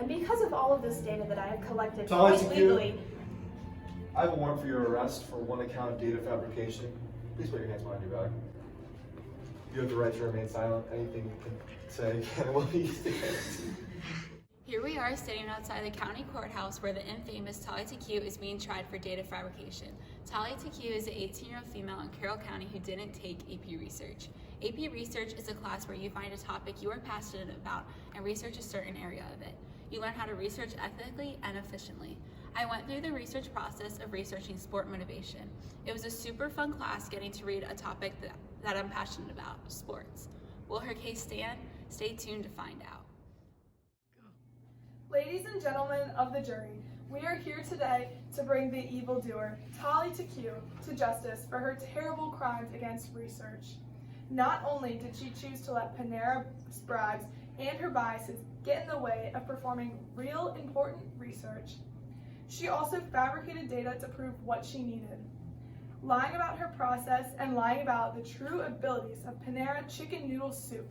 And because of all of this data that I have collected Tali quite TQ. legally, I have a warrant for your arrest for one account of data fabrication. Please put your hands behind your back. You have the right to remain silent. Anything you can say will be used against you. Here we are standing outside the county courthouse where the infamous Tali TQ is being tried for data fabrication. Tali TQ is an 18-year-old female in Carroll County who didn't take AP Research. AP Research is a class where you find a topic you are passionate about and research a certain area of it. You learn how to research ethically and efficiently. I went through the research process of researching sport motivation. It was a super fun class getting to read a topic that I'm passionate about, sports. Will her case stand? Stay tuned to find out. Ladies and gentlemen of the jury, we are here today to bring the evildoer, Tali TQ, to justice for her terrible crimes against research. Not only did she choose to let Panera's bribes and her biases get in the way of performing real important research, she also fabricated data to prove what she needed. Lying about her process and lying about the true abilities of Panera chicken noodle soup.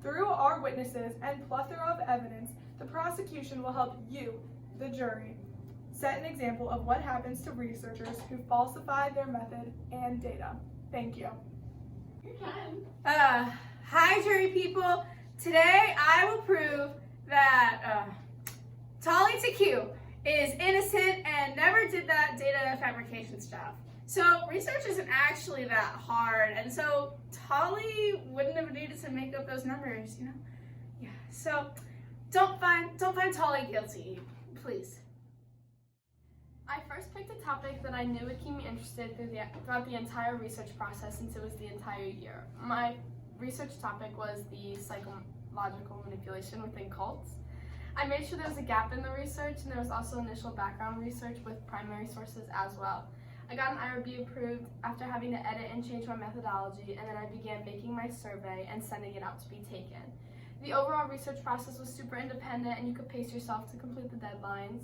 Through our witnesses and plethora of evidence, the prosecution will help you, the jury, set an example of what happens to researchers who falsify their method and data. Thank you. Hi jury people. Today I will prove that Tali TQ is innocent and never did that data fabrication stuff. So research isn't actually that hard, and so Tali wouldn't have needed to make up those numbers, you know? Yeah. So don't find Tali guilty, please. I first picked a topic that I knew would keep me interested throughout the entire research process since it was the entire year. My research topic was the psychological manipulation within cults. I made sure there was a gap in the research, and there was also initial background research with primary sources as well. I got an IRB approved after having to edit and change my methodology, and then I began making my survey and sending it out to be taken. The overall research process was super independent, and you could pace yourself to complete the deadlines.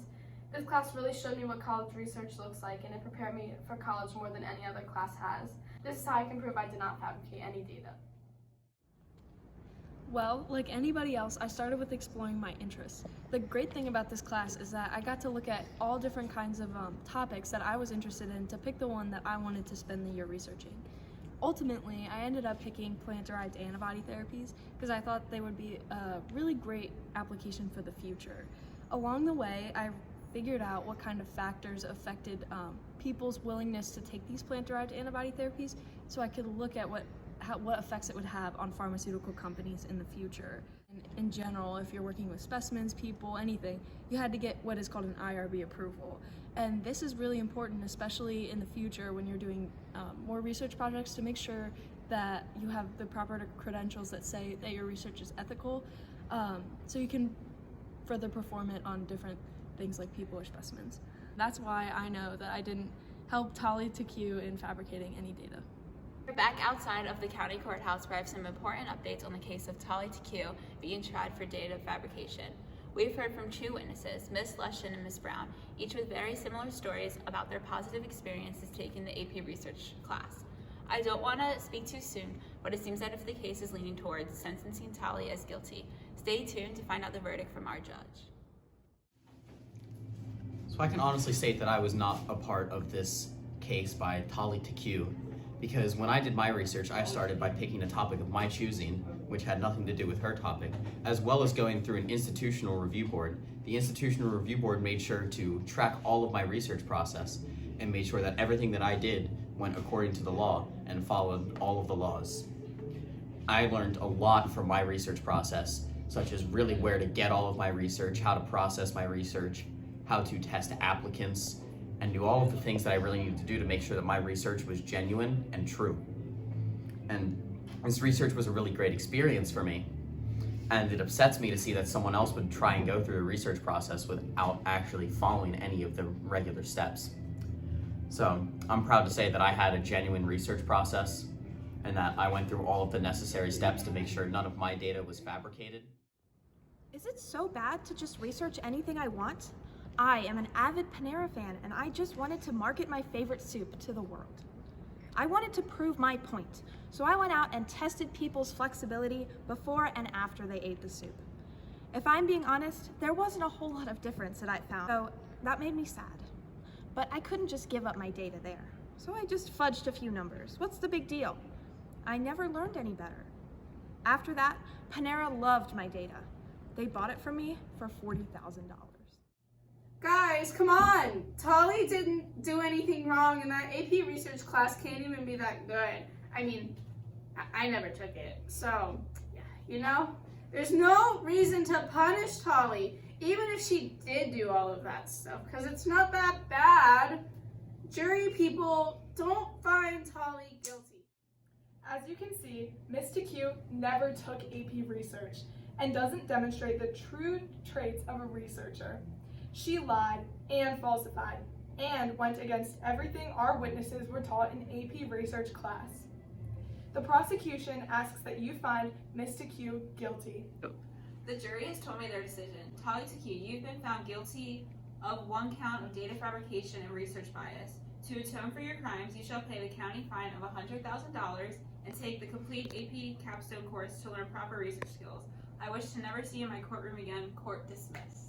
This class really showed me what college research looks like, and it prepared me for college more than any other class has. This is how I can prove I did not fabricate any data. Well, like anybody else, I started with exploring my interests. The great thing about this class is that I got to look at all different kinds of topics that I was interested in to pick the one that I wanted to spend the year researching. Ultimately, I ended up picking plant-derived antibody therapies because I thought they would be a really great application for the future. Along the way, I figured out what kind of factors affected people's willingness to take these plant-derived antibody therapies, so I could look at what effects it would have on pharmaceutical companies in the future. In general, if you're working with specimens, people, anything, you had to get what is called an IRB approval. And this is really important, especially in the future when you're doing more research projects, to make sure that you have the proper credentials that say that your research is ethical, so you can further perform it on different things like people or specimens. That's why I know that I didn't help Tali TQ in fabricating any data. We're back outside of the county courthouse where I have some important updates on the case of Tali TQ being tried for data fabrication. We've heard from two witnesses, Ms. Lushin and Ms. Brown, each with very similar stories about their positive experiences taking the AP Research class. I don't want to speak too soon, but it seems that if the case is leaning towards sentencing Tali as guilty. Stay tuned to find out the verdict from our judge. So I can honestly state that I was not a part of this case by Tali TQ, because when I did my research, I started by picking a topic of my choosing, which had nothing to do with her topic, as well as going through an institutional review board. The institutional review board made sure to track all of my research process and made sure that everything that I did went according to the law and followed all of the laws. I learned a lot from my research process, such as really where to get all of my research, how to process my research, how to test applicants, and do all of the things that I really needed to do to make sure that my research was genuine and true. And this research was a really great experience for me, and it upsets me to see that someone else would try and go through a research process without actually following any of the regular steps. So I'm proud to say that I had a genuine research process and that I went through all of the necessary steps to make sure none of my data was fabricated. is it so bad to just research anything I want? I am an avid Panera fan, and I just wanted to market my favorite soup to the world. I wanted to prove my point, so I went out and tested people's flexibility before and after they ate the soup. If I'm being honest, there wasn't a whole lot of difference that I found, so that made me sad. But I couldn't just give up my data there, so I just fudged a few numbers. What's the big deal? I never learned any better. After that, Panera loved my data. They bought it from me for $40,000. Guys, come on! Tolly didn't do anything wrong, and that AP research class can't even be that good. I mean, I never took it, so, you know? There's no reason to punish Tolly, even if she did do all of that stuff, because it's not that bad. Jury people, don't find Tolly guilty. As you can see, Miss TQ never took AP research and doesn't demonstrate the true traits of a researcher. She lied and falsified and went against everything our witnesses were taught in AP research class. The prosecution asks that you find Miss TQ guilty. The jury has told me their decision. Tolly TQ, you've been found guilty of 1 count of data fabrication and research bias. To atone for your crimes, you shall pay the county fine of $100,000 and take the complete AP capstone course to learn proper research skills. I wish to never see you in my courtroom again. Court dismissed.